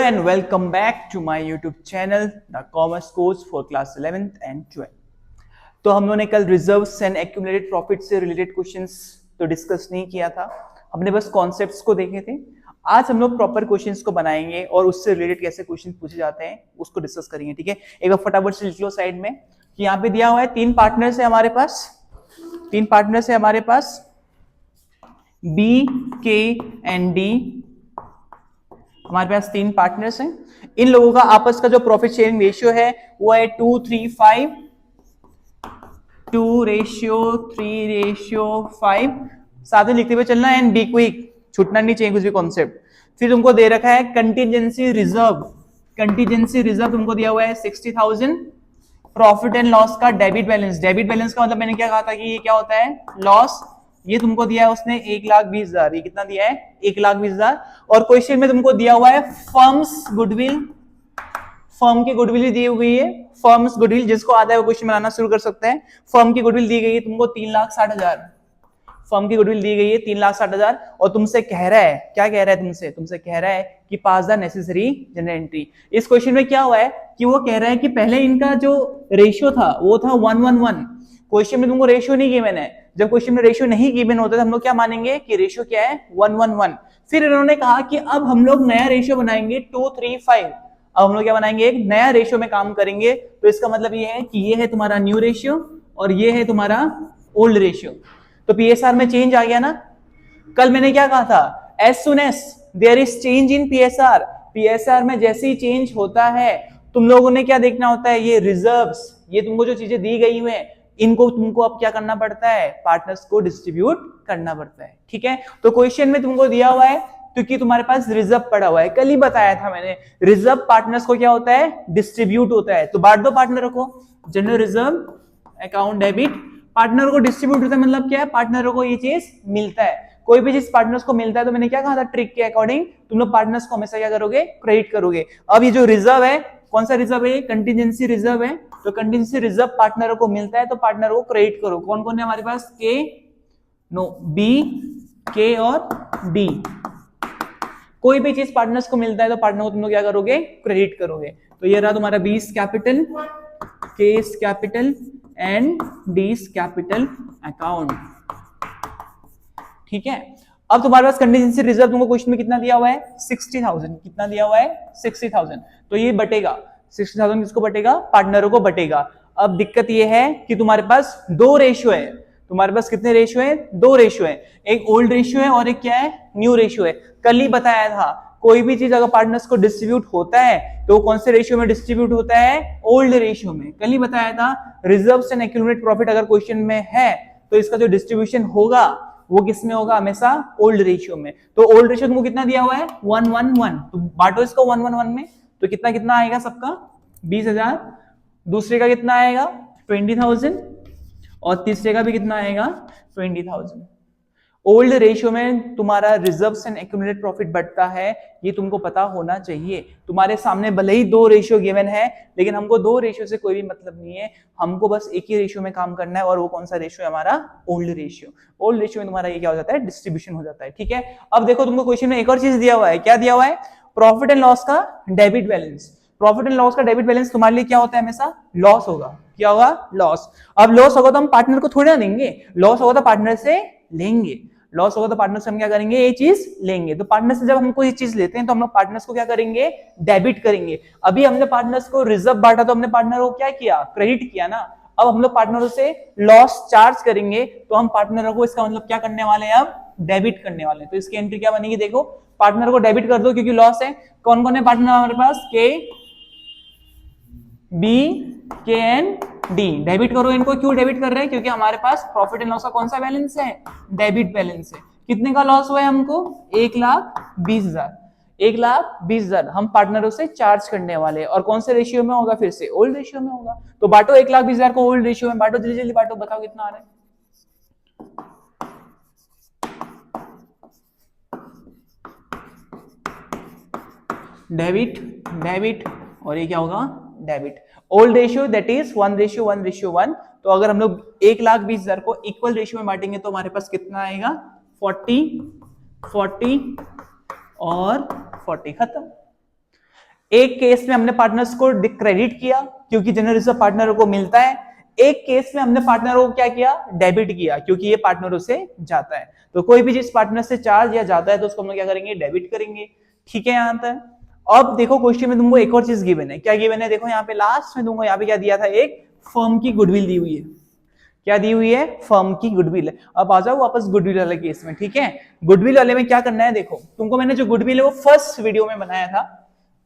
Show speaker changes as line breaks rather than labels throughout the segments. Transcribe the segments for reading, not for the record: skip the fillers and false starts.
and welcome back to my YouTube channel, The Commerce Course for Class 11th and 12th। तो हम लोगों ने कल रिजर्व्स एंड एक्यूमुलेटेड प्रॉफिट से related questions तो डिस्कस नहीं किया था, हमने बस कॉन्सेप्ट्स को देखे थे। आज हम लोग प्रॉपर क्वेश्चंस को बनाएंगे और उससे रिलेटेड कैसे क्वेश्चन पूछे जाते हैं उसको डिस्कस करेंगे। ठीक है, एक बार फटाफट से लिख लो साइड में कि यहाँ पे दिया हुआ है तीन पार्टनर्स है हमारे पास, बी, के एंड डी। हमारे पास तीन पार्टनर्स हैं, इन लोगों का आपस का जो प्रॉफिट शेयरिंग रेशियो है वो है 2:3:5, 2:3:5। साथ में लिखते हुए चलना है एंड बी क्विक, छूटना नहीं चाहिए कुछ भी कॉन्सेप्ट। फिर तुमको दे रखा है कंटीजेंसी रिजर्व तुमको दिया हुआ है 60,000। प्रॉफिट एंड लॉस का डेबिट बैलेंस का मतलब मैंने क्या कहा था कि ये क्या होता है, लॉस। ये तुमको दिया है उसने 1,20,000। ये कितना दिया है, 1,20,000। और क्वेश्चन में तुमको दिया हुआ है फर्म्स गुडविल, फर्म की गुडविल दी हुई है। फर्म्स गुडविल जिसको आता है वो क्वेश्चन बनाना शुरू कर सकते हैं। फर्म की गुडविल दी गई है तुमको 3,60,000। फर्म की गुडविल दी गई है 3,60,000 और तुमसे कह रहा है, क्या कह रहा है तुमसे कह रहा है कि पास द नेसेसरी जनरल एंट्री। इस क्वेश्चन में क्या हुआ है कि वो कह रहा है कि पहले इनका जो रेशियो था वो था 1:1:1। क्वेश्चन में तुमको रेशियो नहीं गिवन है। जब क्वेश्चन में रेशियो नहीं गिवन होता है हम लोग क्या मानेंगे कि रेशियो क्या है, 1:1:1। फिर इन्होंने कहा कि अब हम लोग नया रेशियो बनाएंगे 2:3:5। अब हम लोग क्या बनाएंगे, एक नया रेशियो में काम करेंगे। तो इसका मतलब ये है कि ये है तुम्हारा न्यू रेशियो और ये है तुम्हारा ओल्ड रेशियो। तो पीएसआर में चेंज आ गया ना। कल मैंने क्या कहा था, as soon as there is change in PSR में जैसे ही चेंज होता है तुम लोगों ने क्या देखना होता है, ये रिजर्व्स, ये तुमको जो चीजें दी गई हुई हैं इनको तुमको अब क्या करना पड़ता है, पार्टनर्स को डिस्ट्रीब्यूट करना पड़ता है। ठीक है, तो क्वेश्चन में तुमको दिया हुआ है क्योंकि तुम्हारे पास रिजर्व पड़ा हुआ है। कल ही बताया था मैंने, रिजर्व पार्टनर्स को क्या होता है, डिस्ट्रीब्यूट होता है। तो बांट दो पार्टनर को, general reserve account debit. Partner को डिस्ट्रीब्यूट होता है मतलब क्या है, पार्टनरों को ये चीज मिलता है। कोई भी चीज पार्टनर्स को मिलता है तो मैंने क्या कहा था, ट्रिक के अकॉर्डिंग तुम लोग पार्टनर्स को हमेशा क्या करोगे, क्रेडिट करोगे। अब ये जो रिजर्व है, कौन सा रिजर्व है, कंटीजेंसी रिजर्व है। तो कंटीजेंसी रिजर्व पार्टनरों को मिलता है तो पार्टनर को क्रेडिट करो। कौन कौन है हमारे पास, के, नो, बी, के और डी। कोई भी चीज पार्टनर्स को मिलता है तो पार्टनर को तुम लोग क्या करोगे, क्रेडिट करोगे। तो ये रहा तुम्हारा बीस capital, case capital and Ds capital account. ठीक है, अब तुम्हारे पास कंटीजेंसी रिजर्व तुमको क्वेश्चन में कितना दिया हुआ है, 60,000। कितना दिया हुआ है, 60,000। तो ये बटेगा 60,000, किसको बटेगा, पार्टनरों को बटेगा। अब दिक्कत ये है कि तुम्हारे पास दो रेशियो है। तुम्हारे पास कितने रेशियो है, दो रेशियो है। एक ओल्ड रेशियो है और एक क्या है, न्यू रेशियो है। कल ही बताया था कोई भी चीज अगर पार्टनर्स को डिस्ट्रीब्यूट होता है तो कौन से रेशियो में डिस्ट्रीब्यूट होता है, ओल्ड रेशियो में। कल ही बताया था रिजर्व्स एंड एक्यूमुलेटेड प्रॉफिट अगर क्वेश्चन में है तो इसका जो डिस्ट्रीब्यूशन होगा वो किस में होगा, हमेशा ओल्ड रेशियो में। तो ओल्ड रेशियो तुमको कितना दिया हुआ है, 1:1:1। तो बांटो इसको 1:1:1 में, तो कितना कितना आएगा सबका, 20,000। दूसरे का कितना आएगा, 20,000 और तीसरे का भी कितना आएगा, 20,000। ओल्ड रेशियो में तुम्हारा रिजर्व्स एंड एक्यूमुलेटेड प्रॉफिट बढ़ता है, ये तुमको पता होना चाहिए। तुम्हारे सामने भले ही दो रेशियो गिवन है लेकिन हमको दो रेशियो से कोई भी मतलब नहीं है, हमको बस एक ही रेशियो में काम करना है और वो कौन सा रेशियो है हमारा, ओल्ड रेशियो। ओल्ड रेशियो में तुम्हारा ये क्या हो जाता है, डिस्ट्रीब्यूशन हो जाता है। ठीक है, अब देखो तुमको क्वेश्चन में एक और चीज दिया हुआ है। क्या दिया हुआ है, प्रॉफिट एंड लॉस का debit balance. Profit and loss का डेबिट बैलेंस तुम्हारे लिए क्या होता है, हमेशा लॉस होगा। क्या होगा, लॉस। अब लॉस होगा तो हम पार्टनर को थोड़ी ना देंगे, लॉस होगा तो पार्टनर से लेंगे। लॉस होगा तो पार्टनर से हम क्या करेंगे, ये चीज लेंगे। तो पार्टनर से जब हमको ये चीज लेते हैं तो हम लोग पार्टनर्स को क्या करेंगे, डेबिट करेंगे। अभी हमने पार्टनर्स को रिजर्व बांटा तो हमने पार्टनर को क्या किया, क्रेडिट किया ना। अब हम लोग पार्टनरों से लॉस चार्ज करेंगे तो हम पार्टनरों को इसका मतलब क्या करने वाले हैं, अब डेबिट करने वाले हैं। तो इसकी एंट्री क्या बनेगी, देखो पार्टनर को डेबिट कर दो क्योंकि लॉस है। कौन कौन है पार्टनर हमारे पास, के, बी, के एंड डी। डेबिट करो इनको। क्यों डेबिट कर रहे हैं, क्योंकि हमारे पास प्रॉफिट एंड लॉस का कौन सा बैलेंस है, डेबिट बैलेंस है। कितने का लॉस हुआ है हमको, 1,20,000। 1,20,000 हम पार्टनरों से चार्ज करने वाले हैं। और कौन से रेशियो में होगा, फिर से ओल्ड रेशियो में होगा। तो बांटो 1,20,000 को ओल्ड रेशियो में बांटो, जल्दी जल्दी बांटो, बताओ कितना आ रहा है। डेबिट डेबिट और ये क्या होगा, debit. Old ratio that is 1:1:1। तो अगर हम लोग 1,20,000 को इक्वल रेशियो में बांटेंगे तो हमारे पास कितना आएगा, 40 40 और 40, खत्म। एक केस में हमने पार्टनर्स को क्रेडिट किया क्योंकि जनरल रिजर्व पार्टनर को मिलता है, एक केस में हमने पार्टनरों को क्या किया, डेबिट किया क्योंकि ये पार्टनरों से जाता है। तो कोई भी चीज पार्टनर से चार्ज या जाता है तो उसको हम लोग क्या करेंगे, डेबिट करेंगे। ठीक है यहां तक। अब देखो क्वेश्चन में तुमको एक और चीज गिवन है, क्या गिवन है, देखो यहाँ पे लास्ट में तुमको यहाँ पे क्या दिया था, एक फर्म की गुडविल दी हुई है। क्या दी हुई है, फर्म की गुडविल। अब आ जाओ वापस गुडविल वाले केस में। ठीक है, गुडविल वाले में क्या करना है, देखो तुमको मैंने जो गुडविल है वो फर्स्ट वीडियो में बनाया था,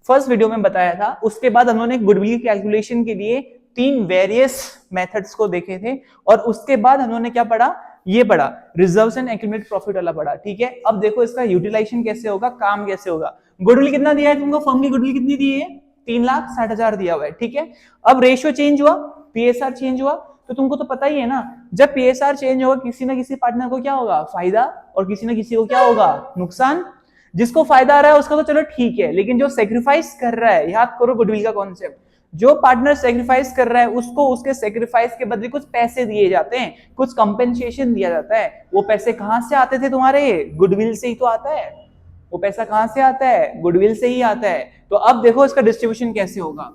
फर्स्ट वीडियो में बताया था। उसके बाद हमने गुडविल कैलकुलेशन के लिए 3 वेरियस मेथड्स को देखे थे और उसके बाद हमने क्या पढ़ा, ये पढ़ा रिजर्व्स एंड एक्यूमुलेटेड प्रॉफिट वाला पढ़ा। ठीक है, अब देखो इसका यूटिलाइजेशन कैसे होगा, काम कैसे होगा। गुडविल कितना दिया है तुमको, फर्म की गुडविल कितनी दी है, 3,60,000 दिया हुआ है। ठीक है, अब रेशियो चेंज हुआ, पीएसआर चेंज हुआ, तो तुमको तो पता ही है ना, जब पीएसआर चेंज होगा किसी ना किसी पार्टनर को क्या होगा, फायदा, और किसी ना किसी को क्या होगा, नुकसान। जिसको फायदा आ रहा है उसका तो चलो ठीक है, लेकिन जो सेक्रीफाइस कर रहा है, याद करो गुडविल का कॉन्सेप्ट, जो पार्टनर सेक्रीफाइस कर रहा है उसको उसके सेक्रीफाइस के बदले कुछ पैसे दिए जाते हैं, कुछ कंपेंसेशन दिया जाता है। वो पैसे कहां से आते थे तुम्हारे, गुडविल से ही तो आता है। वो पैसा कहां से आता है, गुडविल से ही आता है। तो अब देखो इसका डिस्ट्रीब्यूशन कैसे होगा।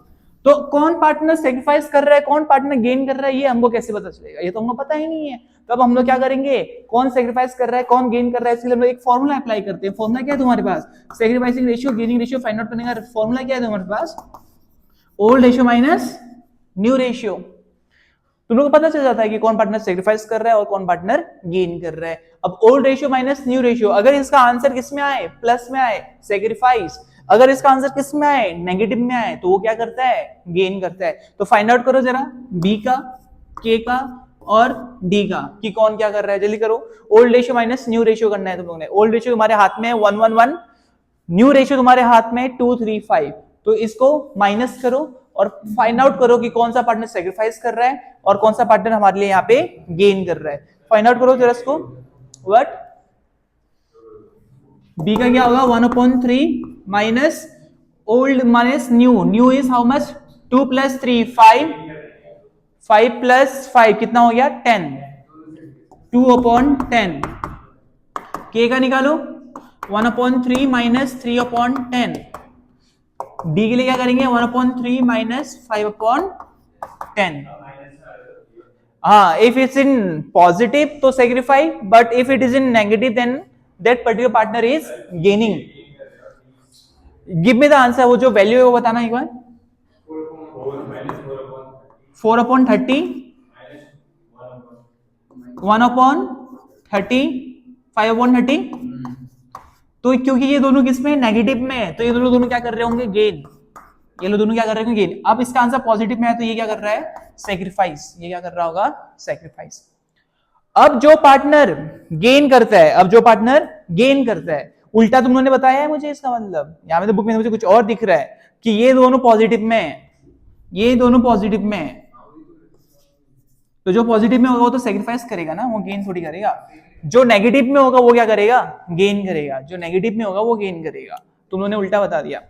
तो कौन पार्टनर सेक्रीफाइस कर रहा है, कौन पार्टनर गेन कर रहा है, ये हमको कैसे पता चलेगा, ये तो हमको पता ही नहीं है। तो अब हम लोग क्या करेंगे, कौन सेक्रीफाइस कर रहा है, कौन गेन कर रहा है, इसके लिए हम लोग एक फॉर्मूला अप्लाई करते हैं। फॉर्मूला क्या है तुम्हारे पास, sacrificing ratio gaining ratio find out करने का फॉर्मूला क्या है तुम्हारे पास, old ratio minus new ratio. तुम लोग को पता चल जाता है कि कौन पार्टनर सेक्रीफाइस कर रहा है और कौन पार्टनर गेन कर रहा है। अब old ratio minus new ratio, अगर इसका आंसर किस में आए, प्लस में आए, सेक्रीफाइस। अगर इसका आंसर किस में आए, नेगेटिव में आए, तो वो क्या करता है, गेन करता है। तो फाइंड आउट करो जरा बी का, के का और डी का, कि कौन क्या कर रहा है, जल्दी करो। Old ratio minus new ratio करना है तुम लोगों ने। ओल्ड रेशियो तुम्हारे हाथ में है 111, न्यू रेशियो तुम्हारे हाथ में 235। तो इसको माइनस करो और फाइंड आउट करो कि कौन सा पार्टनर सेक्रीफाइस कर रहा है और कौन सा पार्टनर हमारे लिए यहाँ पे गेन कर रहा है। फाइंड आउट करो जरा इसको। व्हाट, बी का क्या होगा, 1/3 minus old minus new, new is how much, 2 + 3 5, 5 + 5 कितना हो गया, 10, 2/10। के का निकालो, 1/3 माइनस 3/10। डी के लिए क्या करेंगे, 1/3 माइनस 5/10। हाँ, इफ इट्स इन पॉजिटिव तो sacrifice, but if it is in negative then that particular partner is gaining. Give me the answer, वो जो वैल्यू है वो बताना एक बार। 4/30, 1/30, 5/30। तो क्योंकि ये दोनों किसमें, नेगेटिव में है, तो ये दोनों क्या कर रहे होंगे, गेन। ये लोग दोनों क्या कर रहे होंगे, गेन। अब इसका आंसर पॉजिटिव में है तो ये क्या कर रहा है, सेक्रीफाइस। ये क्या कर रहा होगा, सेक्रीफाइस। अब जो पार्टनर गेन करता है, अब जो पार्टनर गेन करता है, उल्टा तुम लोगों ने बताया है मुझे, इसका मतलब यहां पे तो बुक में मुझे कुछ और दिख रहा है कि ये दोनों पॉजिटिव में है, ये दोनों पॉजिटिव में है। तो जो पॉजिटिव में होगा वो तो सेक्रीफाइस करेगा ना, वो गेन थोड़ी करेगा। जो नेगेटिव में होगा वो क्या करेगा, गेन करेगा। जो नेगेटिव में होगा वो गेन करेगा। तुम लोगों ने उल्टा बता दिया।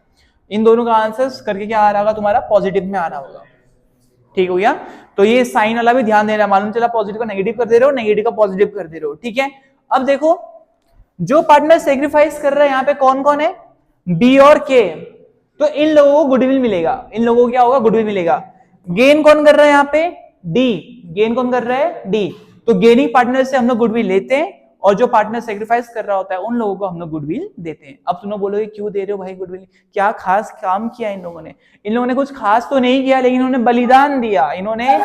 इन दोनों का आंसर करके क्या आ रहा होगा तुम्हारा, पॉजिटिव में आ रहा होगा। ठीक हो गया। तो ये साइन वाला भी ध्यान देना, मालूम चला पॉजिटिव का नेगेटिव कर दे रहे हो, नेगेटिव का पॉजिटिव कर दे रहे हो। ठीक है, अब देखो जो पार्टनर सेक्रीफाइस कर रहा है यहाँ पे कौन कौन है, बी और के। तो इन लोगों को गुडविल मिलेगा, इन लोगों को क्या होगा, गुडविल मिलेगा। गेन कौन कर रहा है यहाँ पे, डी। गेन कौन कर रहा है, डी। तो गेनिंग पार्टनर से हम लोग गुडविल लेते हैं और जो पार्टनर सेक्रीफाइस कर रहा होता है उन लोगों को हम लोग गुडविल देते हैं। अब तुम लोग बोलोगे क्यों दे रहे हो भाई गुडविल, क्या खास काम किया इन लोगों ने। इन लोगों ने कुछ खास तो नहीं किया, लेकिन इन्होंने बलिदान दिया, इन्होंने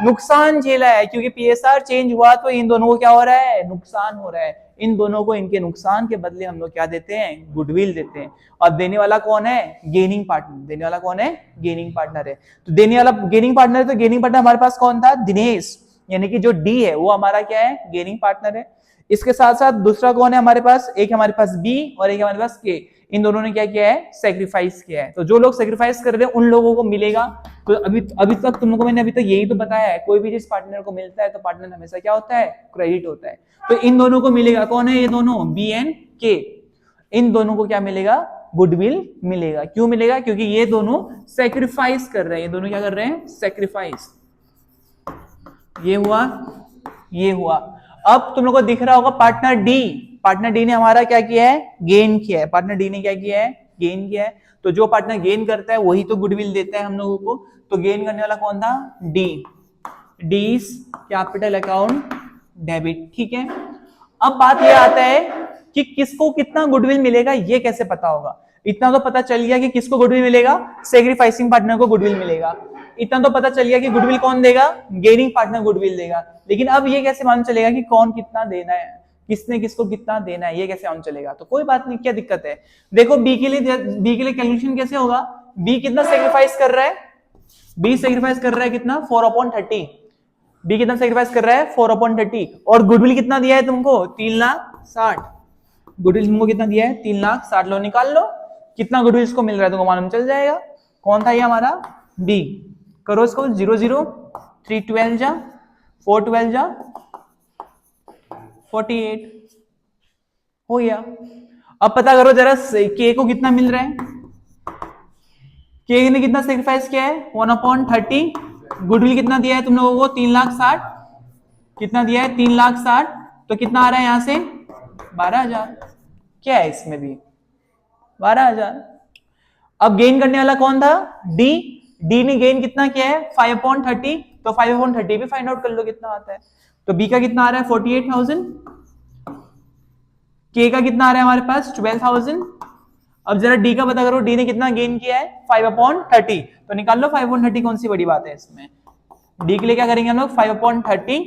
नुकसान झेला है। क्योंकि पीएसआर चेंज हुआ तो इन दोनों को क्या हो रहा है, नुकसान हो रहा है। इन दोनों को इनके नुकसान के बदले हम लोग क्या देते हैं, गुडविल देते हैं। और देने वाला कौन है, गेनिंग पार्टनर। देने वाला कौन है, गेनिंग पार्टनर है। तो देने वाला गेनिंग पार्टनर है, तो गेनिंग पार्टनर हमारे पास कौन था, दिनेश। यानी कि जो डी है वो हमारा क्या है, गेनिंग पार्टनर है। इसके साथ साथ दूसरा कौन है हमारे पास, एक हमारे पास बी और एक हमारे पास के। इन दोनों ने क्या किया है, सेक्रीफाइस किया है। तो जो लोग सेक्रीफाइस कर रहे हैं उन लोगों को मिलेगा। तो अभी तक तुम लोगों को मैंने अभी तक यही तो बताया है, कोई भी जिस पार्टनर को मिलता है तो पार्टनर हमेशा क्या होता है, क्रेडिट होता है। तो इन दोनों को मिलेगा, कौन है ये दोनों, बी एंड के। इन दोनों को क्या मिलेगा, गुडविल मिलेगा। क्यों मिलेगा, क्योंकि ये दोनों सेक्रीफाइस कर रहे हैं। ये दोनों क्या कर रहे हैं, सेक्रीफाइस। ये हुआ, ये हुआ। अब तुम लोग को दिख रहा होगा पार्टनर डी। पार्टनर डी ने हमारा क्या किया है, गेन किया है। पार्टनर डी ने क्या किया है, गेन किया है, तो जो पार्टनर गेन करता है वही तो गुडविल देता है हम लोगों को। तो गेन करने वाला कौन था? डी, डीज कैपिटल अकाउंट डेबिट। ठीक है, अब बात ये आता है कि किसको कितना गुडविल मिलेगा, ये कैसे पता होगा? इतना तो पता चल गया कि किसको गुडविल मिलेगा, सेक्रीफाइसिंग पार्टनर को गुडविल मिलेगा। इतना तो पता चल गया कि गुडविल कौन देगा, गेनिंग पार्टनर गुडविल देगा। लेकिन अब ये कैसे मालूम चलेगा कि कौन कितना देना है, किसने किसको कितना देना है, ये कैसे मालूम चलेगा? तो कोई बात नहीं, क्या दिक्कत है? देखो बी के लिए कैलकुलेशन कैसे होगा? बी कितना सेक्रीफाइस कर रहा है? बी सेक्रीफाइस कर रहा है कितना? 4/30। बी कितना सेक्रीफाइस कर रहा है? 4/30। और गुडविल कितना दिया है तुमको? 3,60,000। गुडविल तुमको कितना दिया है? 3,60,000। लो निकाल लो कितना गुडविल इसको मिल रहा है, तुमको मालूम चल जाएगा। कौन था ये हमारा? बी। करो इसको 0 0 3 12 जा 4 12 जा 48 हो गया। अब पता करो जरा के को कितना मिल रहा है। के ने कितना सेक्रीफाइस किया है? 1/30। गुडविल कितना दिया है तुम लोगों को? 3,60,000। कितना दिया है? 3,60,000। तो कितना आ रहा है यहां से? 12,000। क्या है इसमें भी? 12,000। अब गेन करने वाला कौन था? डी। डी ने गेन कितना किया है? 5/30। तो 5/30 भी फाइंड आउट कर लो कितना आता है। तो बी का कितना आ रहा है? 48,000। के का कितना आ रहा है हमारे पास? 12,000। अब जरा डी का पता करो, डी ने कितना गेन किया है? 5/30। तो निकाल लो 5/30 कौन सी बड़ी बात है इसमें। डी के लिए क्या करेंगे हम लोग? 5/30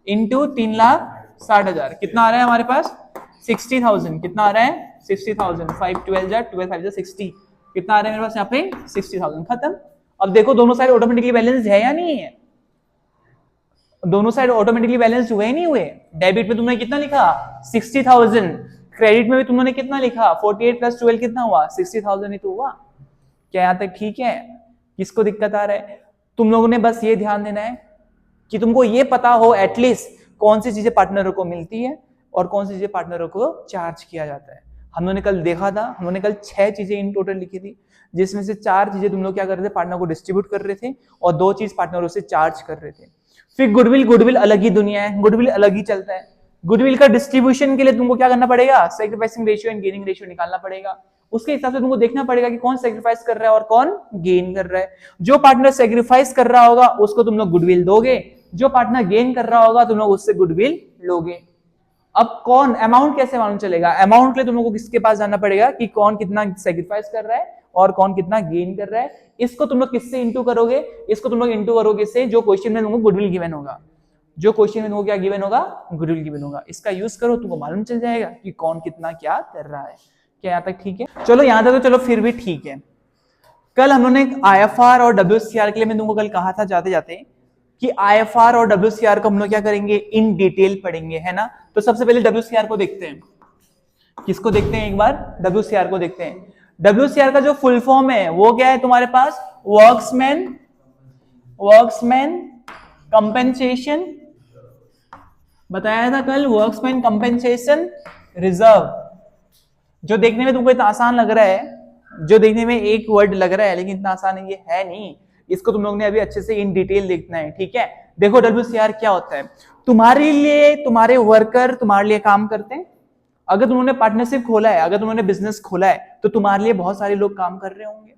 इंटू 3,60,000। कितना आ रहा है हमारे पास? 60,000। कितना आ रहा है? 60,000। 5 12 जा 12 5 जा 60। कितना आ रहा है मेरे पास यहाँ पे? 60,000। खत्म। अब देखो दोनों साइड ऑटोमेटिकली बैलेंस है या नहीं है? दोनों साइड ऑटोमेटिकली बैलेंस हुए नहीं हुए? डेबिट में तुमने कितना लिखा? 60,000। क्रेडिट में भी तुमने कितना लिखा? 48 + 12 कितना हुआ? 60,000 ही तो हुआ। क्या यहां तक ठीक है? किसको दिक्कत आ रहा है? तुम लोगों ने बस ये ध्यान देना है कि तुमको ये पता हो एटलीस्ट कौन सी चीजें पार्टनरों को मिलती है और कौन सी चीजें पार्टनरों को चार्ज किया जाता है। हमने कल देखा था, हमने कल 6 चीजें इन टोटल लिखी थी, जिसमें से 4 चीजें तुम लोग क्या कर रहे थे? पार्टनर को डिस्ट्रीब्यूट कर रहे थे और 2 चीज पार्टनरों से चार्ज कर रहे थे। फिर गुडविल अलग ही दुनिया है, गुडविल अलग ही चलता है। गुडविल का डिस्ट्रीब्यूशन के लिए तुमको क्या करना पड़ेगा? Sacrificing ratio and gaining ratio निकालना पड़ेगा। उसके हिसाब से तुमको देखना पड़ेगा कि कौन सेक्रीफाइस कर रहा है और कौन गेन कर रहा है। जो पार्टनर सेक्रीफाइस कर रहा होगा उसको तुम लोग गुडविल दोगे, जो पार्टनर गेन कर रहा होगा तुम लोग उससे गुडविल लोगे। अब कौन, अमाउंट कैसे मालूम चलेगा? अमाउंट के लिए तुम लोगों को किसके पास जाना पड़ेगा कि कौन कितना सेक्रीफाइस कर रहा है और कौन कितना गेन कर रहा है। इसको तुम लोग किससे इंटू करोगे? इसको तुम लोग इंटू करोगे से जो क्वेश्चन में तुमको गुडविल गिवन होगा। जो क्वेश्चन में तुमको क्या गिवन होगा? गुडविल गिवन होगा। इसका यूज करो, तुमको मालूम चल जाएगा कि कौन कितना क्या कर रहा है। क्या यहां तक ठीक है? चलो यहां तक तो चलो फिर भी ठीक है। कल हम लोगों ने IFR और WCR के लिए मैं तुमको कल कहा था जाते जाते कि IFR और WCR को हम लोग क्या करेंगे? इन डिटेल पढ़ेंगे, है ना। तो सबसे पहले WCR को देखते हैं। किसको देखते हैं? एक बार WCR को देखते हैं। WCR का जो फुल फॉर्म है वो क्या है तुम्हारे पास? Workmen compensation. बताया था कल, वर्क्समैन कंपेंसेशन रिजर्व। जो देखने में तुमको इतना आसान लग रहा है, जो देखने में एक वर्ड लग रहा है, लेकिन इतना आसान ये है नहीं। इसको तुम लोग ने अभी अच्छे से इन डिटेल देखना है, ठीक है। देखो WCR क्या होता है। तुम्हारे लिए तुम्हारे वर्कर तुम्हारे लिए काम करते हैं। अगर तुमने पार्टनरशिप खोला है, अगर तुमने बिजनेस खोला है, तो तुम्हारे लिए बहुत सारे लोग काम कर रहे होंगे।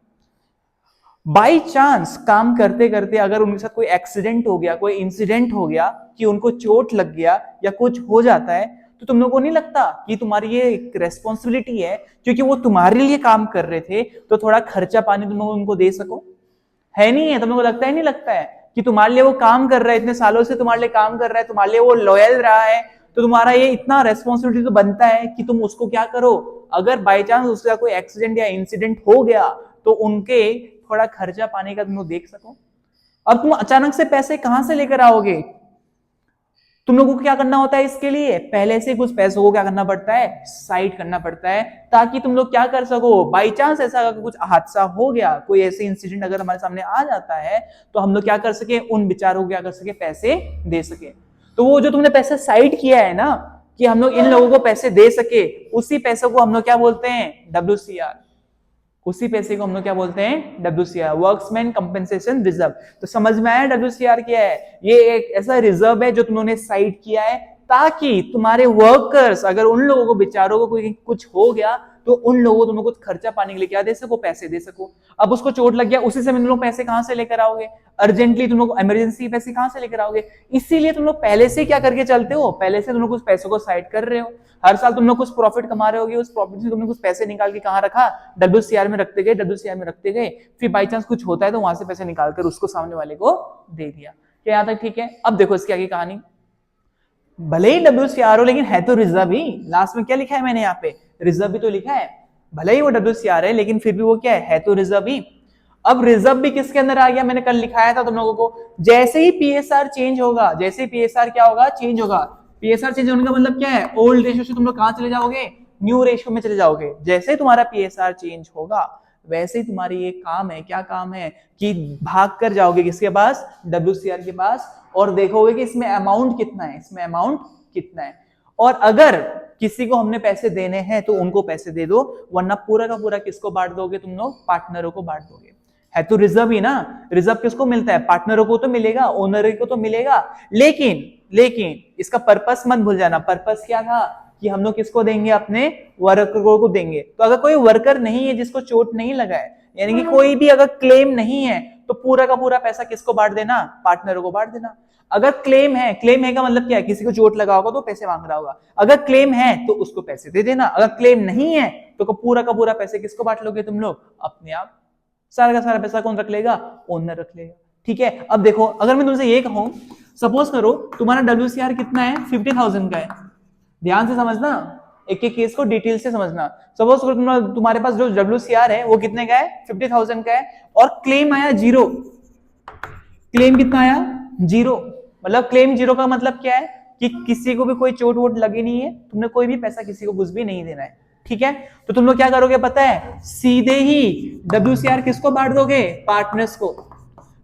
बाई चांस काम करते करते अगर उनके साथ कोई एक्सीडेंट हो गया, कोई इंसिडेंट हो गया कि उनको चोट लग गया या कुछ हो जाता है, तो तुम लोगों को नहीं लगता कि तुम्हारी ये एक रेस्पॉन्सिबिलिटी है, क्योंकि वो तुम्हारे लिए काम कर रहे थे, तो थोड़ा खर्चा पानी तुम लोग उनको दे सको? है नहीं है? तुम लोगों को लगता है नहीं लगता है कि तुम्हारे लिए वो काम कर रहा है, इतने सालों से तुम्हारे लिए काम कर रहा है, तुम्हारे लिए वो लॉयल रहा है, तो तुम्हारा ये इतना रेस्पॉन्सिबिलिटी तो बनता है कि तुम उसको क्या करो, अगर बाई चांस उसका कोई एक्सीडेंट या इंसिडेंट हो गया तो उनके थोड़ा खर्चा पानी का तुम लोग देख सको। अब तुम अचानक से पैसे कहां से लेकर आओगे? तुम लोगों को क्या करना होता है इसके लिए? पहले से कुछ पैसों को क्या करना पड़ता है? साइड करना पड़ता है, ताकि तुम लोग क्या कर सको, बाई चांस ऐसा कुछ हादसा हो गया, कोई ऐसे इंसिडेंट अगर हमारे सामने आ जाता है, तो हम लोग क्या कर सके, उन बेचारों को क्या कर सके, पैसे दे सके। तो वो जो तुमने पैसे साइड किया है ना, कि हम लोग इन लोगों को पैसे दे सके, उसी पैसों को हम लोग क्या बोलते हैं? WCR। उसी पैसे को हम लोग क्या बोलते हैं? WCR, workmen compensation reserve. तो समझ में आया WCR क्या है? ये एक ऐसा रिजर्व है जो तुमने साइड किया है, ताकि तुम्हारे वर्कर्स, अगर उन लोगों को बेचारों को कोई कुछ हो गया, तो उन लोगों को तुम लोग कुछ खर्चा पाने के लिए क्या दे सको, पैसे दे सको। अब उसको चोट लग गया, उसी समय तुम लोग पैसे कहां से लेकर आओगे, अर्जेंटली तुम लोग इमरजेंसी पैसे कहां से लेकर आओगे। इसीलिए तुम लोग पहले से क्या करके चलते हो, पहले से तुम लोग कुछ पैसों को साइड कर रहे हो। हर साल तुम लोग कुछ प्रॉफिट कमा रहे होगे, उस प्रॉफिट से तुमने कुछ पैसे निकाल के कहां रखा, WCR में रखते गए, WCR में रखते गए, फिर बाई चांस कुछ होता है तो वहां से पैसे निकालकर उसको सामने वाले को दे दिया। क्या यहाँ तक ठीक है। अब देखो इसकी आगे कहानी, भले ही WCR हो लेकिन है तो रिजर्व ही। लास्ट में क्या लिखा है मैंने यहाँ पे, रिजर्व भी तो लिखा है। भले ही वो WCR है लेकिन फिर भी वो क्या है तो रिजर्व ही। अब रिजर्व भी किसके अंदर आ गया, मैंने कल लिखाया था तुम लोगों को, जैसे ही PSR चेंज होगा, जैसे ही PSR क्या होगा, चेंज होगा। PSR चेंज होने का मतलब क्या है, ओल्ड रेशियो से तुम लोग कहां चले जाओगे, न्यू रेशियो में चले जाओगे। जैसे ही तुम्हारा PSR चेंज होगा वैसे ही तुम्हारी ये काम है, क्या काम है कि भाग कर जाओगे किसके पास, WCR के पास, और देखोगे कि इसमें अमाउंट कितना है, इसमें अमाउंट कितना है। और अगर किसी को हमने पैसे देने हैं तो उनको पैसे दे दो, वरना पूरा का पूरा किसको बांट दोगे तुम लोग, पार्टनरों को बांट दोगे। है तो रिजर्व ही ना, रिजर्व किसको मिलता है, पार्टनरों को तो मिलेगा, ओनर को तो मिलेगा। लेकिन इसका पर्पस मत भूल जाना। पर्पस क्या था कि हम लोग किसको देंगे, अपने वर्करों को देंगे। तो अगर कोई वर्कर नहीं है जिसको चोट नहीं लगा है, यानी कि कोई भी अगर क्लेम नहीं है, तो पूरा का पूरा पैसा किसको बांट देना, पार्टनरों को बांट देना। अगर क्लेम है, क्लेम है का मतलब क्या है, किसी को चोट लगा होगा तो पैसे मांग रहा होगा, अगर क्लेम है तो उसको पैसे दे देना। अगर क्लेम नहीं है तो पूरा का पूरा पैसे किसको बांट लोगे तुम लोग, अपने आप। सारा का सारा पैसा कौन रख लेगा, ओनर रख लेगा। ठीक है। अब देखो अगर मैं तुमसे ये कहूं, सपोज करो तुम्हारा WCR कितना है, 50,000 का है। ध्यान से समझना, एक एक केस को डिटेल से समझना। सपोज करो तुम्हारे पास जो WCR है वो कितने का है, 50,000 का है, और क्लेम आया 0। क्लेम कितना आया, 0। मतलब क्लेम 0 का मतलब क्या है कि किसी को भी कोई चोट वोट लगी नहीं है, तुमने कोई भी पैसा किसी को कुछ भी नहीं देना है। ठीक है। तो तुम लोग क्या करोगे पता है, सीधे ही WCR किसको बांट दोगे, पार्टनर्स को।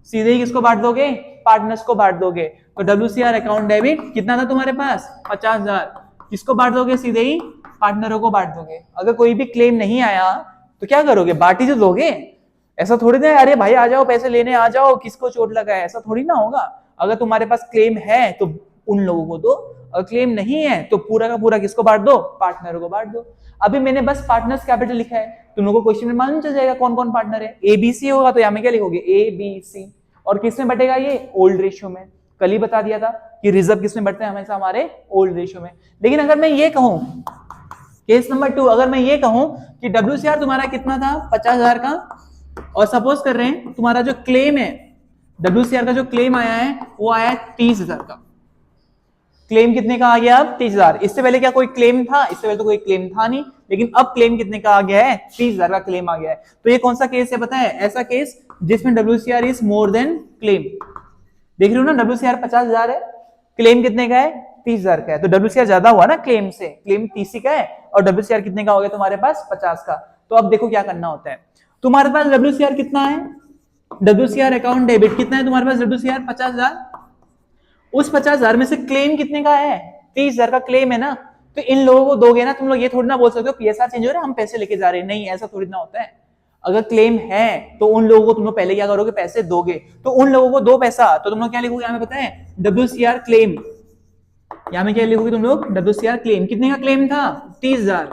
सीधे ही किसको बांट दोगे, पार्टनर्स को बांट दोगे। तो WCR अकाउंट डेबिट कितना था तुम्हारे पास, 50,000, किसको बांट दोगे, सीधे ही पार्टनरों को बांट दोगे। अगर कोई भी क्लेम नहीं आया तो क्या करोगे, बांटी तो दोगे। ऐसा थोड़ी ना अरे भाई आ जाओ पैसे लेने आ जाओ, किसको चोट लगा है, ऐसा थोड़ी ना होगा। अगर तुम्हारे पास क्लेम है तो उन लोगों को दो, अगर क्लेम नहीं है तो पूरा का पूरा किसको बांट दो, पार्टनरों को बांट दो। अभी मैंने बस पार्टनर्स कैपिटल लिखा है, तुम लोगों को क्वेश्चन में मालूम चल जाएगा कौन कौन पार्टनर है। ABC होगा तो यहाँ में क्या लिखोगे, ABC। और किस में बटेगा ये, ओल्ड रेशियो में। कल ही बता दिया था कि रिजर्व किस में बढ़ते हैं, हमेशा हमारे ओल्ड रेशियो में। लेकिन अगर मैं ये कहूं, केस नंबर 2, अगर मैं ये कहूं कि WCR तुम्हारा कितना था, 50,000 का, और सपोज कर रहे हैं तुम्हारा जो क्लेम है, WCR का जो क्लेम आया है वो आया है 30,000 का। क्लेम कितने का आ गया, अब 30,000। इससे पहले क्या कोई क्लेम था, इससे पहले तो कोई क्लेम था नहीं, लेकिन अब क्लेम कितने का आ गया है, 30,000 का क्लेम आ गया है। तो ये कौन सा केस है पता है, ऐसा केस जिसमें WCR is more than claim. देख रहे हो ना, WCR 50,000 है, क्लेम कितने का है, 30,000 का है। तो WCR ज्यादा हुआ ना क्लेम से, क्लेम 30 का है और WCR कितने का हो गया तुम्हारे पास, 50 का। तो अब देखो क्या करना होता है, तुम्हारे पास WCR कितना है, WCR अकाउंट डेबिट कितना है तुम्हारे पास, WCR 50,000। उस 50,000 में से क्लेम कितने का है, 30,000 का क्लेम है ना। तो इन लोगों को दोगे ना, तुम लोग ये थोड़ी ना बोल सकते हो PSR चेंज हो रहा है हम पैसे लेके जा रहे हैं, नहीं ऐसा थोड़ी ना होता है। अगर क्लेम है तो उन लोगों को तुम लोग पहले क्या करोगे, पैसे दोगे। तो उन लोगों को दो पैसा, तो तुम लोग क्या लिखोगे यहाँ पे पता है, WCR क्लेम। यहाँ में क्या लिखोगे तुम लोग, WCR क्लेम। कितने का क्लेम था, 30,000।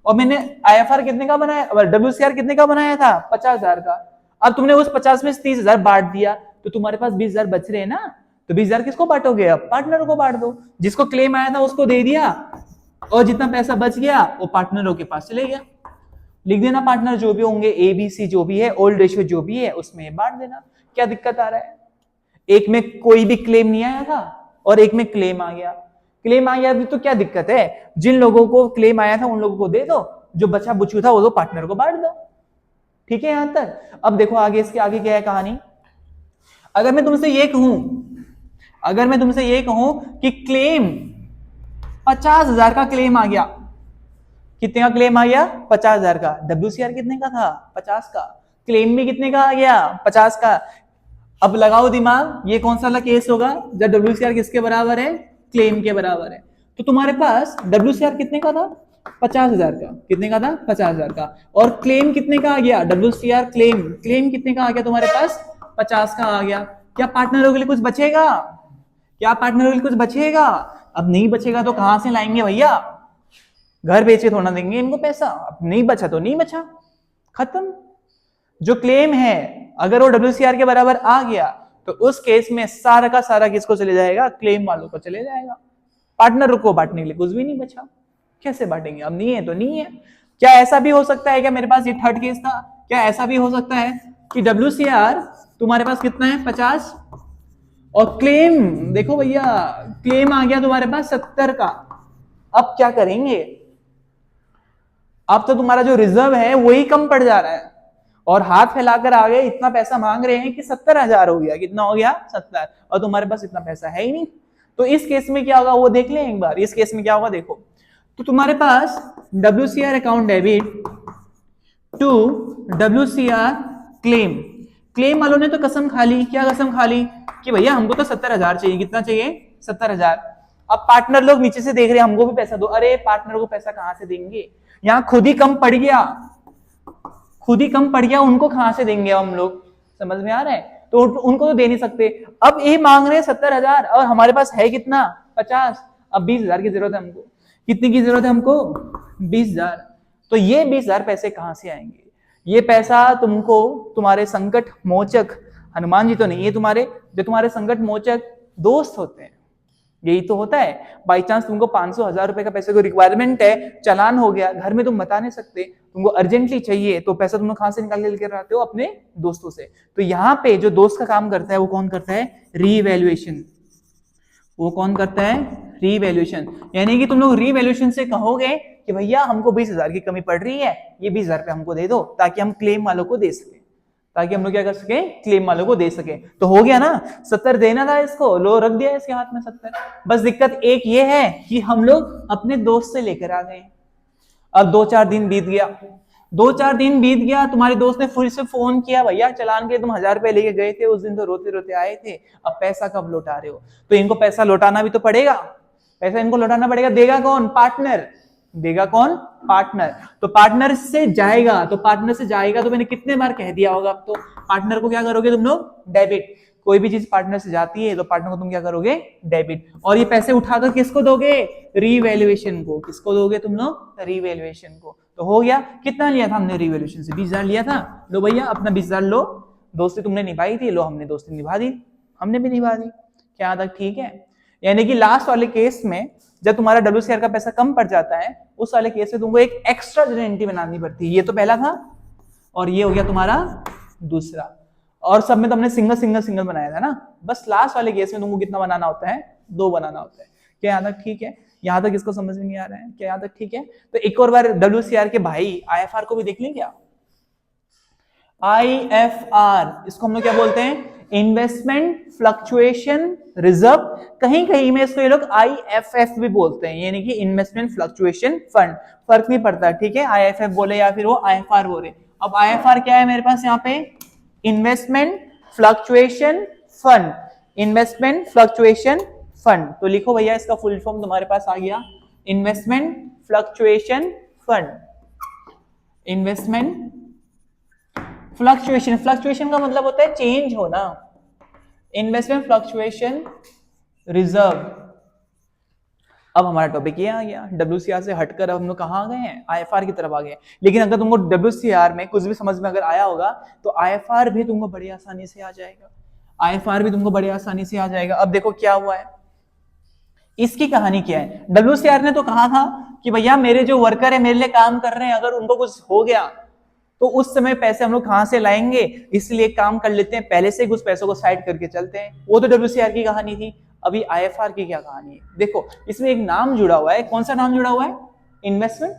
और मैंने IFR कितने का बनाया, WCR कितने का बनाया था, 50,000 का। अब तुमने उस 50 में 30,000 बांट दिया, तो तुम्हारे पास 20,000 बच रहे हैं ना। तो 20,000 किसको बांटोगे, अब पार्टनर को बांट दो। जिसको क्लेम आया था उसको दे दिया, और जितना पैसा बच गया वो पार्टनरों के पास चले गया। लिख देना पार्टनर जो भी होंगे, ABC जो भी है, ओल्ड रेशियो जो भी है, उसमें बांट देना। क्या दिक्कत आ रहा है, एक में कोई भी क्लेम नहीं आया था और एक में क्लेम आ गया। क्लेम आ गया तो क्या दिक्कत है, जिन लोगों को क्लेम आया था उन लोगों को दे दो, जो बचा बुचू था वो तो पार्टनर को बांट दो। ठीक है यहां तक। अब देखो आगे, इसके आगे क्या है कहानी। अगर मैं तुमसे ये कहूं कि क्लेम 50,000 का क्लेम आ गया, कितने का क्लेम आ गया, 50,000 का। WCR कितने का था, 50 का। क्लेम भी कितने का आ गया, 50 का। अब लगाओ दिमाग, ये कौन सा वाला केस होगा जब WCR किसके बराबर है, क्लेम के बराबर है। तो तुम्हारे पास WCR कितने का था, 50,000 का। कितने का था, 50,000 का। और क्लेम कितने का आ गया, WCR क्लेम कितने का आ गया तुम्हारे पास, 50 का आ गया। क्या पार्टनरों के लिए कुछ बचेगा, क्या पार्टनरों के लिए कुछ बचेगा, अब नहीं बचेगा तो कहां से लाएंगे भैया। घर बेच के थोड़ा देंगे इनको पैसा, अब नहीं बचा तो नहीं बचा, खत्म। जो क्लेम है अगर वो WCR के बराबर आ गया तो उस केस में सारा का सारा किसको चले जाएगा, क्लेम वालों को चले जाएगा। पार्टनर को बांटने के लिए कुछ भी नहीं बचा, कैसे बांटेंगे, अब नहीं है तो नहीं है। क्या ऐसा भी हो सकता है, क्या मेरे पास ये थर्ड केस था, क्या ऐसा भी हो सकता है कि WCR तुम्हारे पास कितना है 50 और क्लेम देखो भैया, क्लेम आ गया तुम्हारे पास 70 का, अब क्या करेंगे, अब तो तुम्हारा जो रिजर्व है वही कम पड़ जा रहा है और हाथ फैलाकर आ गए, इतना पैसा मांग रहे हैं कि 70,000 हो गया, कितना हो गया 70, और तुम्हारे पास इतना पैसा है ही नहीं। तो इस केस में क्या होगा वो देख लें एक बार, इस केस में क्या होगा देखो, तो तुम्हारे पास WCR account debit to WCR claim, claim वालों ने तो कसम खा ली, क्या कसम खा ली कि भैया हमको तो 70,000 चाहिए, कितना चाहिए 70,000। अब पार्टनर लोग नीचे से देख रहे हैं हमको भी पैसा दो, अरे पार्टनर को पैसा कहां से देंगे, यहां खुद ही कम पड़ गया, खुद ही कम पड़ गया, उनको कहां से देंगे हम लोग, समझ में आ रहा है, तो उनको तो दे नहीं सकते। अब ये मांग रहे हैं 70,000 और हमारे पास है कितना 50, अब 20,000 की जरूरत है हमको, कितनी की जरूरत है हमको 20,000, तो ये 20,000 पैसे कहां से आएंगे, ये पैसा तुमको तुम्हारे संकट मोचक हनुमान जी तो नहीं, ये तुम्हारे जो तुम्हारे संकट मोचक दोस्त होते हैं, यही तो होता है। बाई चांस तुमको 500,000 रुपए का पैसे को रिक्वायरमेंट है, चालान हो गया, घर में तुम बता नहीं सकते, तुमको अर्जेंटली चाहिए, तो पैसा तुम कहां से निकाल के लेकर आते हो, अपने दोस्तों से। तो यहाँ पे जो दोस्त का काम करता है वो कौन करता है, रीवैल्यूएशन, वो कौन करता है रीवैल्यूएशन, यानी कि तुम लोग रीवैल्यूएशन से कहोगे कि भैया हमको 20,000 की कमी पड़ रही है, ये 20,000 रुपए हमको दे दो ताकि हम क्लेम वालों को दे सके, ताकि हम लोग क्या कर सके, क्लेम वालों को दे सके। तो हो गया ना, 70 देना था इसको, लो रख दिया इसके हाथ में 70। बस दिक्कत एक ये है कि हम लोग अपने दोस्त से लेकर आ गए। अब 2-4 दिन बीत गया, 2-4 दिन बीत गया, तुम्हारे दोस्त ने फिर से फोन किया, भैया चलान के तुम 1,000 रुपए लेके गए थे उस दिन, तो रोते रोते आए थे, अब पैसा कब लौटा रहे हो। तो इनको पैसा लौटाना भी तो पड़ेगा, पैसा इनको लौटाना पड़ेगा, देगा कौन, पार्टनर, देगा कौन, पार्टनर। तो पार्टनर से जाएगा, तो पार्टनर से जाएगा, तो मैंने कितने बार कह दिया होगा, अब तो पार्टनर को क्या करोगे तुम लोग, डेबिट। कोई भी चीज पार्टनर से जाती है तो पार्टनर को तुम क्या करोगे, डेबिट। और ये पैसे उठाकर किसको दोगे, रीवैल्यूएशन को, किसको दोगे तुम लोग, रीवैल्यूएशन को। तो हो गया, कितना लिया था हमने रीवैल्यूएशन से, 20,000 लिया था, लो भैया अपना 20,000 लो, दोस्ती तुमने निभाई थी, लो हमने दोस्ती निभा दी, हमने भी निभा दी, क्या तक ठीक है। यानी कि लास्ट वाले केस में जब तुम्हारा WCR का पैसा कम पड़ जाता है, उस वाले केस में तुमको एक एक्स्ट्रा जनरल एंट्री बनानी पड़ती है। ये तो पहला था और ये हो गया तुम्हारा दूसरा, और सब में तो हमने सिंगल सिंगल सिंगल बनाया था ना, बस लास्ट वाले केस में तुमको कितना बनाना होता है, 2 बनाना होता है। क्या यहाँ तक ठीक है, यहाँ तक इसको समझ में नहीं आ रहा है, क्या यहाँ तक ठीक है। तो एक और बार WCR के भाई IFR को भी देख लें क्या, IFR इसको हम लोग क्या बोलते हैं, इन्वेस्टमेंट फ्लक्चुएशन रिजर्व, कहीं कहीं में इसको ये लोग IFF भी बोलते हैं, यानी कि इन्वेस्टमेंट फ्लक्चुएशन फंड, फर्क नहीं पड़ता, ठीक है, IFF बोले या फिर वो IFR बोले। अब IFR क्या है मेरे पास यहाँ पे, investment fluctuation fund, investment fluctuation fund. तो लिखो भैया इसका फुल फॉर्म तुम्हारे पास आ गया, investment fluctuation fund, investment fluctuation, fluctuation का मतलब होता है चेंज होना, इन्वेस्टमेंट फ्लक्चुएशन रिजर्व। अब हमारा टॉपिक ये आ गया, WCR से हटकर अब हम लोग कहाँ आ गए हैं, IFR की तरफ आ गए। लेकिन अगर तुमको WCR में कुछ भी समझ में अगर आया होगा तो IFR भी तुमको बड़ी आसानी से आ जाएगा, IFR भी तुमको बड़ी आसानी से आ जाएगा। अब देखो क्या हुआ है, इसकी कहानी क्या है। WCR ने तो कहा था कि भैया मेरे जो वर्कर है मेरे लिए काम कर रहे हैं, अगर उनको कुछ हो गया तो उस समय पैसे हम लोग कहां से लाएंगे, इसलिए काम कर लेते हैं, पहले से कुछ पैसों को साइड करके चलते हैं। वो तो WCR की कहानी थी। अभी IFR की क्या कहानी है, देखो इसमें एक नाम जुड़ा हुआ है, कौन सा नाम जुड़ा हुआ है, इन्वेस्टमेंट।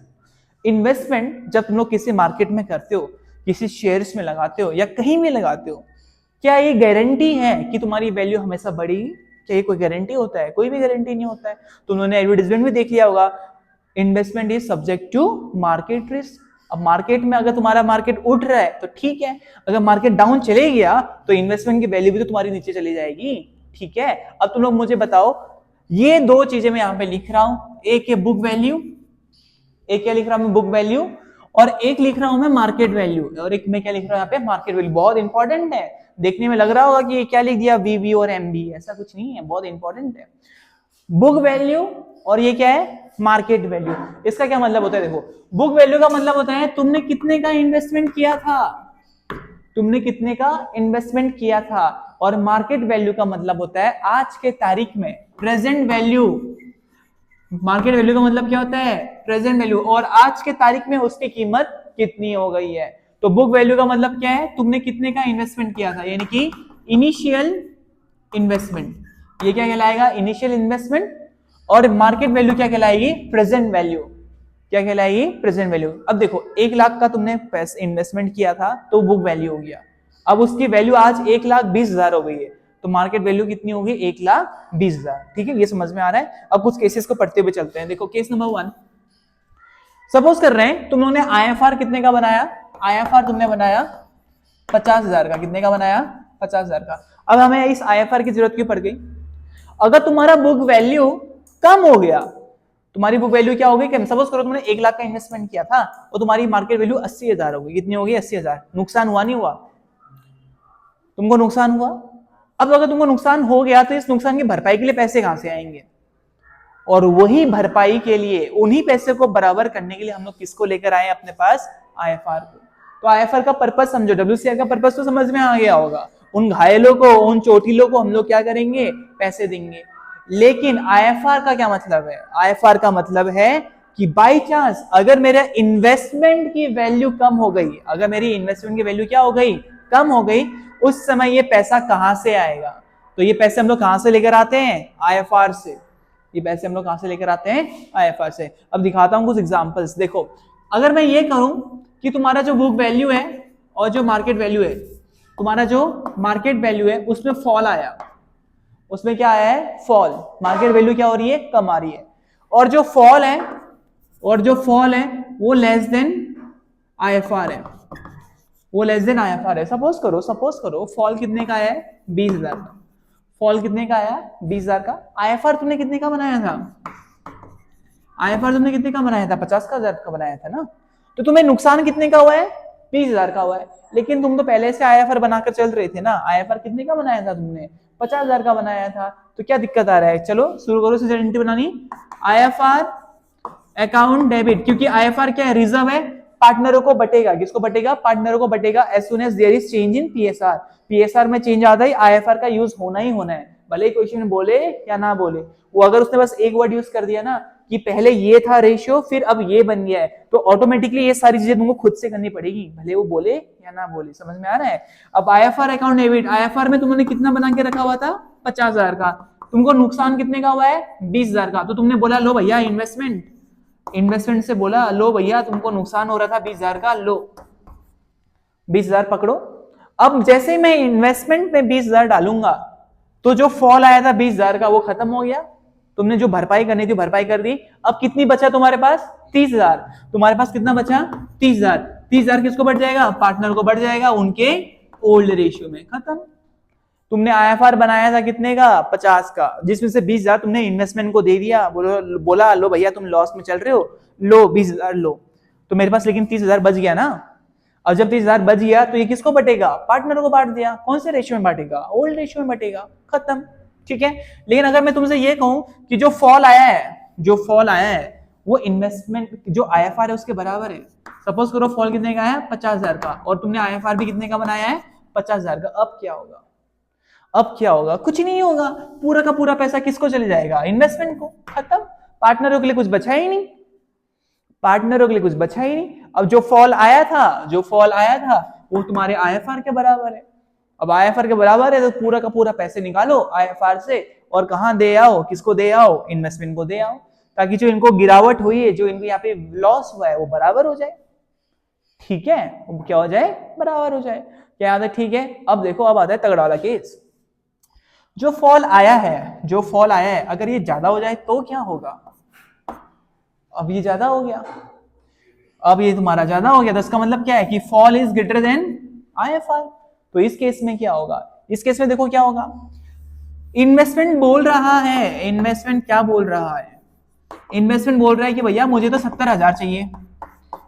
इन्वेस्टमेंट जब तुम लोग किसी मार्केट में करते हो, किसी शेयर्स में लगाते हो या कहीं भी लगाते हो, क्या ये गारंटी है कि तुम्हारी वैल्यू हमेशा बढ़ेगी, क्या ये कोई गारंटी होता है, कोई भी गारंटी नहीं होता है। तो उन्होंने एडवर्टाइजमेंट भी देख लिया होगा, investment is subject to market risk. अब मार्केट में अगर तुम्हारा मार्केट उठ रहा है तो ठीक है, अगर मार्केट डाउन चले गया तो इन्वेस्टमेंट की वैल्यू भी तो तुम्हारी नीचे चली जाएगी, ठीक है। अब तुम लोग मुझे बताओ, ये 2 चीजें मैं यहां पे लिख रहा हूं, एक है बुक वैल्यू, एक क्या लिख रहा हूं मैं, बुक वैल्यू, और एक लिख रहा हूं मैं मार्केट वैल्यू, और एक मैं क्या लिख रहा हूं यहाँ पे, मार्केट वैल्यू। बहुत इंपॉर्टेंट है, देखने में लग रहा होगा कि ये क्या लिख दिया VV और MB, ऐसा कुछ नहीं है, बहुत इंपॉर्टेंट है। बुक वैल्यू और ये क्या है, मार्केट वैल्यू। इसका क्या मतलब होता है, देखो बुक वैल्यू का मतलब होता है तुमने कितने का इन्वेस्टमेंट किया था, तुमने कितने का इन्वेस्टमेंट किया था, और मार्केट वैल्यू का मतलब होता है आज के तारीख में, प्रेजेंट वैल्यू। मार्केट वैल्यू का मतलब क्या होता है, प्रेजेंट वैल्यू, और आज के तारीख में उसकी कीमत कितनी हो गई है। तो बुक वैल्यू का मतलब क्या है, तुमने कितने का इन्वेस्टमेंट किया था, यानी कि इनिशियल इन्वेस्टमेंट। ये क्या कहलाएगा, इनिशियल इन्वेस्टमेंट। और मार्केट वैल्यू क्या कहलाएगी, प्रेजेंट वैल्यू। क्या कहलाएगी, प्रेजेंट वैल्यू। अब देखो 1 लाख का तुमने इन्वेस्टमेंट किया था तो बुक वैल्यू हो गया, अब उसकी वैल्यू आज 1,20,000 हो गई है, तो मार्केट वैल्यू कितनी होगी, 1,20,000। ठीक है, ये समझ में आ रहा है। अब कुछ केसेस को पढ़ते हुए चलते हैं। देखो केस नंबर 1, सपोज कर रहे हैं तुम लोगों ने आईएफआर कितने का बनाया, आईएफआर तुमने बनाया 50,000 का। कितने का बनाया, 50,000 का। अब हमें इस आईएफआर की जरूरत क्यों पड़ गई, अगर तुम्हारा बुक वैल्यू कम हो गया, तुम्हारी बुक वैल्यू क्या होगी, सपोज करो तुमने 1 लाख का इन्वेस्टमेंट किया था और तुम्हारी मार्केट वैल्यू 80,000 होगी। कितनी होगी, 80,000। नुकसान हुआ नहीं हुआ, तुमको नुकसान हुआ। अब अगर तुमको नुकसान हो गया तो इस नुकसान की भरपाई के लिए पैसे कहां से आएंगे, और वही भरपाई के लिए, उन्हीं पैसे को बराबर करने के लिए हम लोग किसको लेकर आए अपने पास, आईएफआर को। तो आईएफआर का पर्पस समझो, डब्ल्यूसीआर का पर्पस तो समझ में आ गया होगा। उन घायलों को, उन चोटिलों को हम लोग क्या करेंगे, पैसे देंगे। लेकिन आईएफआर का क्या मतलब है, आईएफआर का मतलब है कि बाई चांस अगर मेरा इन्वेस्टमेंट की वैल्यू कम हो गई, अगर मेरी इन्वेस्टमेंट की वैल्यू क्या हो गई, कम हो गई, उस समय ये पैसा कहां से आएगा। तो ये पैसे हम लोग कहां से लेकर आते हैं, आईएफआर से। ये पैसे हम लोग कहां से लेकर आते हैं, आईएफआर से। अब दिखाता हूं कुछ एग्जांपल्स। देखो अगर मैं ये करूं कि तुम्हारा जो बुक वैल्यू है और जो मार्केट वैल्यू है, तुम्हारा जो मार्केट वैल्यू है उसमें फॉल आया, उसमें क्या आया है, फॉल। मार्केट वैल्यू क्या हो रही है, कम आ रही है। और जो फॉल है, और जो फॉल है वो लेस देन आईएफआर है, वो लेस देन आईएफआर है। सपोज करो फॉल कितने का है, 20,000 का। फॉल कितने का आया, 20,000 का। आईएफआर तुमने कितने का बनाया था, आईएफआर तुमने कितने का बनाया था, 50,000 का बनाया था ना। तो तुम्हें नुकसान कितने का हुआ है, 20,000 का हुआ है। लेकिन तुम तो पहले से आईएफआर बनाकर चल रहे थे ना, आईएफआर कितने का बनाया था तुमने, 50,000 का बनाया था। तो क्या दिक्कत आ रहा है, चलो शुरू करो से बनानी। आईएफआर अकाउंट डेबिट, क्योंकि आईएफआर क्या है, रिजर्व है, पार्टनरों को बटेगा। किसको बटेगा, पार्टनरों को बटेगा as soon as there is change in PSR. PSR में चेंज आता है, आईएफआर का यूज होना ही होना है, भले ही क्वेश्चन बोले या ना बोले। वो अगर उसने बस एक वर्ड यूज कर दिया ना कि पहले ये था रेशियो फिर अब ये बन गया है, तो ऑटोमेटिकली ये सारी चीजें तुमको खुद से करनी पड़ेगी, भले वो बोले या ना बोले। समझ में आ रहा है। अब आईएफआर अकाउंट डेबिट, आईएफआर में तुमने कितना बना के रखा हुआ था, 50,000 का। तुमको नुकसान कितने का हुआ है, 20,000 का। तो तुमने बोला लो भैया इन्वेस्टमेंट से बोला लो भैया तुमको नुकसान हो रहा था 20,000 का, लो 20,000 पकड़ो। अब जैसे ही मैं इन्वेस्टमेंट में 20,000 डालूंगा तो जो फॉल आया था 20,000 का वो खत्म हो गया, तुमने जो भरपाई करनी थी भरपाई कर दी। अब कितनी बचा तुम्हारे पास, 30,000। तुम्हारे पास कितना बचा, 30,000। 30,000 किसको बढ़ जाएगा, पार्टनर को बढ़ जाएगा, उनके ओल्ड रेशियो में, खत्म। तुमने आईएफआर बनाया था कितने का, 50 का, जिसमें से 20,000 तुमने इन्वेस्टमेंट को दे दिया। बोला लो भैया तुम लॉस में चल रहे हो, लो 20,000 लो। तो मेरे पास लेकिन 30,000 बच गया ना। अब जब 30,000 बच गया तो ये किसको बटेगा, पार्टनर को बांट दिया। कौन से रेशियो में बांटेगा, ओल्ड रेशियो में बांटेगा, खत्म। ठीक है। लेकिन अगर मैं तुमसे ये कहूं कि जो फॉल आया है वो इन्वेस्टमेंट जो आईएफआर है उसके बराबर है। सपोज करो फॉल कितने का है, 50,000 का, और तुमने आईएफआर भी कितने का बनाया है, 50,000 का। अब क्या होगा, अब क्या होगा, कुछ नहीं होगा। पूरा का पूरा पैसा किसको चले जाएगा, इन्वेस्टमेंट को, खत्म। पार्टनरों के लिए कुछ बचा ही नहीं, पार्टनरों के लिए कुछ बचा ही नहीं। अब जो फॉल आया था वो तुम्हारे आईएफआर के बराबर है। अब आईएफआर के बराबर है तो पूरा का पूरा पैसे निकालो आईएफआर से और कहां दे आओ, किसको दे आओ, इन्वेस्टमेंट को दे आओ, ताकि जो इनको गिरावट हुई है, जो इनको यहाँ पे लॉस हुआ है वो बराबर हो जाए। ठीक है, क्या हो जाए, बराबर हो जाए। क्या याद है, ठीक है। अब देखो, अब आता है तगड़ा वाला केस। जो फॉल आया है अगर ये ज्यादा हो जाए तो क्या होगा। अब ये ज्यादा हो गया, अब ये तुम्हारा ज्यादा हो गया, तो इसका मतलब क्या है कि fall is greater than IFR. तो इस केस में क्या होगा, इस केस में देखो क्या होगा, इन्वेस्टमेंट बोल रहा है, इन्वेस्टमेंट क्या बोल रहा है, इन्वेस्टमेंट बोल रहा है कि भैया मुझे तो 70,000 चाहिए,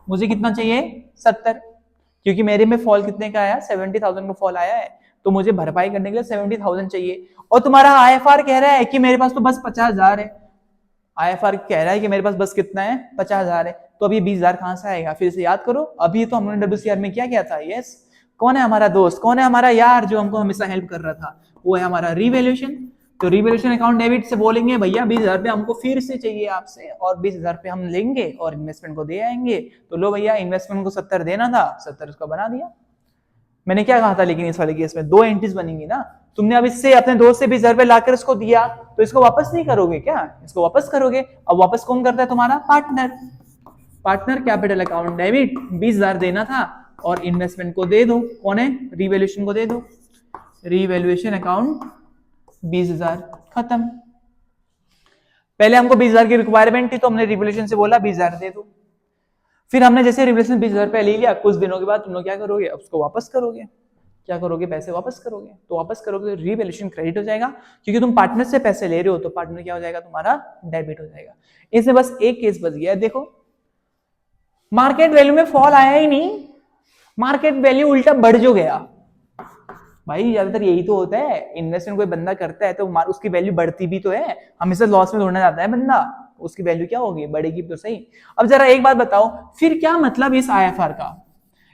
मुझे कितना चाहिए, 70, क्योंकि मेरे में फॉल कितने का आया, 70,000 का फॉल आया है। तो मुझे भरपाई करने के लिए 70,000 चाहिए, और तुम्हारा आईएफआर कह रहा है कि मेरे पास तो बस 50,000 है। आईएफआर कह रहा है कि मेरे पास बस कितना है, 50,000 है। तो अब ये 20,000 कहां से आएगा? फिर से याद करो, अभी तो हमने डब्ल्यूसीआर में क्या किया था? यस, कौन है हमारा दोस्त, कौन है हमारा यार जो हमको हमेशा हेल्प कर रहा था? वो है हमारा रीवैल्यूएशन। तो रीवैल्यूएशन अकाउंट डेबिट से बोलेंगे भैया 20,000 रुपये हमको फिर से चाहिए आपसे, और 20,000 रुपये हम लेंगे और इन्वेस्टमेंट को दे आएंगे। तो लो भैया, इन्वेस्टमेंट को 70 देना था, 70 उसका बना दिया। मैंने क्या कहा था लेकिन इस वाले केस में 2 एंट्रीज बनेंगी ना। तुमने अब इससे अपने दोस्त से 20,000 रुपये लाकर इसको दिया, तो इसको वापस नहीं करोगे क्या? इसको वापस करोगे। अब वापस कौन करता है? तुम्हारा partner. Partner capital account debit, 20,000 देना था और इन्वेस्टमेंट को दे दो। कौन है? रीवैल्यूएशन को दे दो। रीवैल्यूएशन अकाउंट 20,000, खत्म। पहले हमको 20,000 की रिक्वायरमेंट थी, तो हमने रिवैल्यूएशन से बोला 20,000 दे दो। फिर हमने जैसे रिवैल्यूएशन 20,000 रुपये ले लिया, कुछ दिनों के बाद तुम लोग क्या करोगे? अब उसको वापस करोगे। क्या करोगे? पैसे वापस करोगे। तो वापस करोगे तो रिवैल्यूएशन क्रेडिट हो जाएगा, क्योंकि तुम पार्टनर से पैसे ले रहे हो, तो पार्टनर क्या हो जाएगा? तुम्हारा डेबिट हो जाएगा। इसमें बस एक केस बच गया है, देखो मार्केट वैल्यू में फॉल आया ही नहीं, मार्केट वैल्यू उल्टा बढ़ जो गया। भाई ज्यादातर यही तो होता है, इन्वेस्टमेंट कोई बंदा करता है तो उसकी वैल्यू बढ़ती भी तो है, हमेशा लॉस में ढूंढना जाता है बंदा, उसकी वैल्यू क्या होगी? बढ़ेगी तो सही। अब जरा एक बात बताओ, फिर क्या मतलब इस आईएफआर का?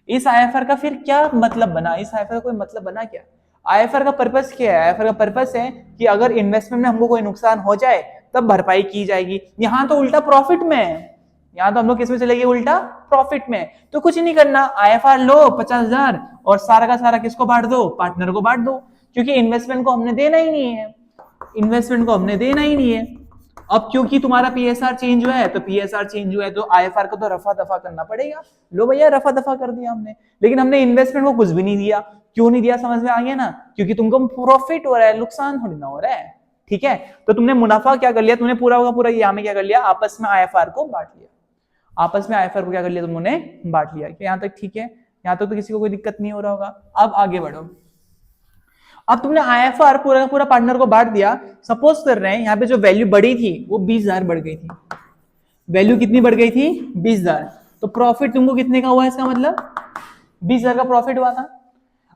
इस आईएफआर का फिर क्या मतलब बना? इस आईएफआर का कोई मतलब बना क्या? आईएफआर का पर्पस क्या है? आईएफआर का पर्पस है कि अगर इन्वेस्टमेंट में हमको कोई नुकसान हो जाए तब भरपाई की जाएगी। यहां तो उल्टा प्रॉफिट में है, यहां तो हम लोग किसमें चले गए? उल्टा प्रॉफिट में। तो कुछ नहीं करना, आईएफआर लो 50,000 और सारा का सारा किसको बांट दो? पार्टनर को बांट दो, क्योंकि इन्वेस्टमेंट को हमने देना ही नहीं है, इन्वेस्टमेंट को हमने देना ही नहीं है। अब क्योंकि तुम्हारा पीएसआर चेंज हुआ है, तो पीएसआर चेंज हुआ है तो आईएफआर को तो रफा दफा करना पड़ेगा। लो भैया, रफा दफा कर दिया हमने, लेकिन हमने इन्वेस्टमेंट को कुछ भी नहीं दिया। क्यों नहीं दिया? समझ में आ गया ना? क्योंकि तुमको प्रॉफिट हो रहा है, नुकसान थोड़ी ना हो रहा है। ठीक है, तो तुमने मुनाफा क्या कर लिया? तुमने पूरा का पूरा यहाँ में क्या कर लिया? आपस में आईएफआर को बांट लिया। आपस में आईएफआर को क्या कर लिया? तुमने बांट लिया। यहाँ तक ठीक है? यहाँ तक तो किसी को कोई दिक्कत नहीं हो रहा होगा। अब आगे बढ़ो। अब तुमने आईएफआर पूरा का पूरा पार्टनर को बांट दिया। सपोज कर रहे हैं यहाँ पे जो वैल्यू बढ़ी थी वो 20,000 बढ़ गई थी। वैल्यू कितनी बढ़ गई थी? 20,000। तो प्रॉफिट तुमको कितने का हुआ? इसका मतलब 20,000 का प्रॉफिट हुआ था।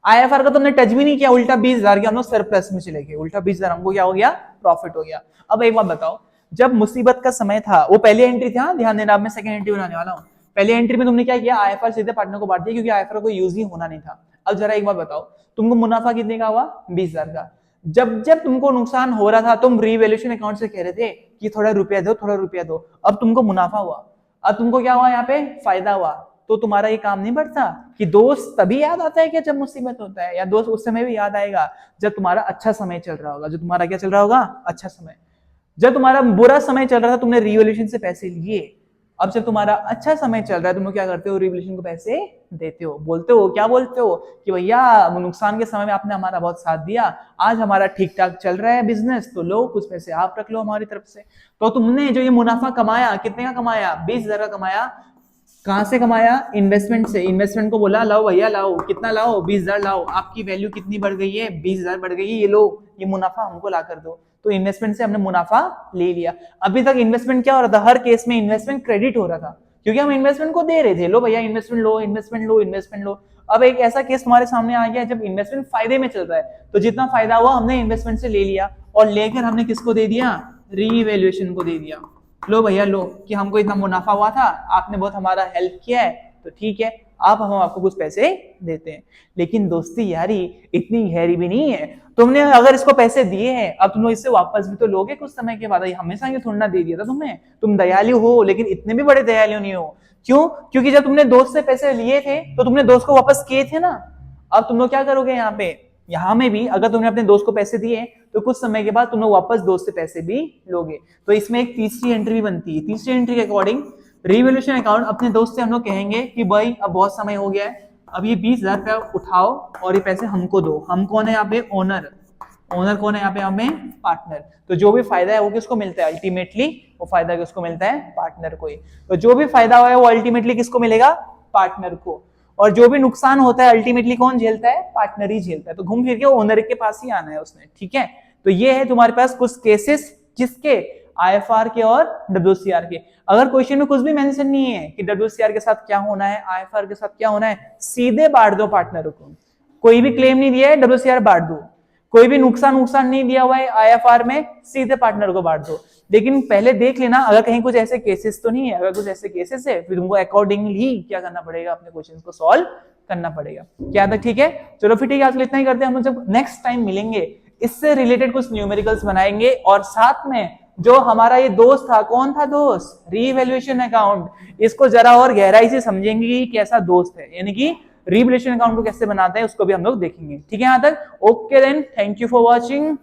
आईएफआर का तुमने टच भी नहीं किया, उल्टा 20,000 के हम लोग सरप्लस में चले गए, उल्टा 20,000 हमको क्या हो गया? प्रॉफिट हो गया। अब एक बात बताओ, जब मुसीबत का समय था, वो पहली एंट्री था, ध्यान देना, अब मैं सेकंड एंट्री बनाने वाला हूँ। पहले एंट्री में तुमने क्या किया? आईएफआर सीधे पार्टनर को बांट दिया, क्योंकि आईएफआर को यूज ही होना नहीं था। अब जरा एक बात बताओ, तुमको मुनाफा कितने का हुआ? 20,000 का। जब जब तुमको नुकसान हो रहा था, तुम रीवैल्यूएशन अकाउंट से कह रहे थे कि थोड़ा रुपया दो, थोड़ा रुपया दो। अब तुमको मुनाफा हुआ, अब तुमको क्या हुआ? यहाँ पे फायदा हुआ। तो तुम्हारा ये काम नहीं बढ़ता कि दोस्त तभी याद आता है कि जब मुसीबत होता है, या दोस्त उस समय भी याद आएगा जब तुम्हारा अच्छा समय चल रहा होगा। जो तुम्हारा क्या चल रहा होगा? अच्छा समय। जब तुम्हारा बुरा समय चल रहा था, तुमने रिवैल्यूएशन से पैसे लिए। अब जब तुम्हारा अच्छा समय चल रहा है, तुम लोग क्या करते हो? रिवैल्यूएशन को पैसे देते हो। बोलते हो, क्या बोलते हो? कि भैया नुकसान के समय में आपने हमारा बहुत साथ दिया, आज हमारा ठीक ठाक चल रहा है बिजनेस, तो लो कुछ पैसे आप रख लो हमारी तरफ से। तो तुमने जो ये मुनाफा कमाया, कितने का कमाया? 20,000 का कमाया। कहां से कमाया? इन्वेस्टमेंट से। इन्वेस्टमेंट को बोला लाओ भैया लाओ, कितना लाओ? 20,000 लाओ। आपकी वैल्यू कितनी बढ़ गई है? 20,000 बढ़ गई है, ये लो, ये मुनाफा हमको ला कर दो। तो इन्वेस्टमेंट से हमने मुनाफा ले लिया। अभी तक इन्वेस्टमेंट क्या हो रहा था? हर केस में इन्वेस्टमेंट क्रेडिट हो रहा था, क्योंकि हम इन्वेस्टमेंट को दे रहे थे। लो भैया इन्वेस्टमेंट लो, इन्वेस्टमेंट लो, इन्वेस्टमेंट लो। अब एक ऐसा केस तुम्हारे सामने आ गया जब इन्वेस्टमेंट फायदे में चल रहा है, तो जितना फायदा हुआ हमने इन्वेस्टमेंट से ले लिया, और लेकर हमने किसको दे दिया? रीवैल्यूएशन को दे दिया। लो भैया लो, कि हमको इतना मुनाफा हुआ था, आपने बहुत हमारा हेल्प किया है, तो ठीक है, आप हम आपको कुछ पैसे देते हैं। लेकिन दोस्ती यारी इतनी गहरी भी नहीं है। तुमने अगर इसको पैसे दिए हैं, अब तुम लोग इससे वापस भी तो लोगे कुछ समय के बाद। हमेशा ये थोड़ा ना दे दिया था तुम्हें। तुम दयालु हो, लेकिन इतने भी बड़े दयालु नहीं हो। क्यों? क्योंकि जब तुमने दोस्त से पैसे लिए थे तो तुमने दोस्त को वापस किए थे ना। अब तुम लोग क्या करोगे? यहाँ पे, यहाँ में भी अगर तुमने अपने दोस्त को पैसे दिए तो कुछ समय के बाद तुम लोग वापस दोस्त से पैसे भी लोगे। तो इसमें एक तीसरी एंट्री भी बनती है। तीसरी एंट्री के अकॉर्डिंग रिवैल्यूएशन अकाउंट अपने दोस्त से हम लोग कहेंगे कि भाई अब बहुत समय हो गया है, अब ये 20,000 रुपया उठाओ और ये पैसे हमको दो। हम कौन है यहाँ पे? ओनर। ओनर कौन है यहाँ पे? हमें पार्टनर। तो जो भी फायदा है वो किसको मिलता है? अल्टीमेटली वो फायदा किसको मिलता है? पार्टनर को ही। तो जो भी फायदा हुआ है वो अल्टीमेटली किसको मिलेगा? पार्टनर को। और जो भी नुकसान होता है अल्टीमेटली कौन झेलता है? पार्टनर ही झेलता है। तो घूम फिर के ओनर के पास ही आना है उसने। ठीक है, तो ये है तुम्हारे पास कुछ केसेस, किसके? आईएफआर के और डब्ल्यूसीआर के। अगर क्वेश्चन में कुछ भी मेंशन नहीं है कि डब्ल्यूसीआर के साथ क्या होना है, आईएफआर के साथ क्या होना है, सीधे बांट दो पार्टनर को। कोई भी क्लेम नहीं दिया है, WCR बांट दो। कोई भी नुकसान नहीं दिया हुआ है IFR में, सीधे पार्टनर को बांट दो। लेकिन पहले देख लेना अगर कहीं कुछ ऐसे केसेस तो नहीं है। अगर कुछ ऐसे केसेस है फिर तुमको अकॉर्डिंगली क्या करना पड़ेगा, अपने क्वेश्चंस को सॉल्व करना पड़ेगा। क्या तक ठीक है? चलो फिर ठीक है, आज के लिए इतना ही करते हैं। हम जब नेक्स्ट टाइम मिलेंगे इससे रिलेटेड कुछ न्यूमेरिकल्स बनाएंगे, और साथ में जो हमारा ये दोस्त था, कौन था दोस्त? रीवैल्यूएशन अकाउंट, इसको जरा और गहराई से समझेंगे कि कैसा दोस्त है, यानी कि रीवैल्यूएशन अकाउंट को कैसे बनाते हैं उसको भी हम लोग देखेंगे। ठीक है यहाँ तक? Okay then, thank you for watching.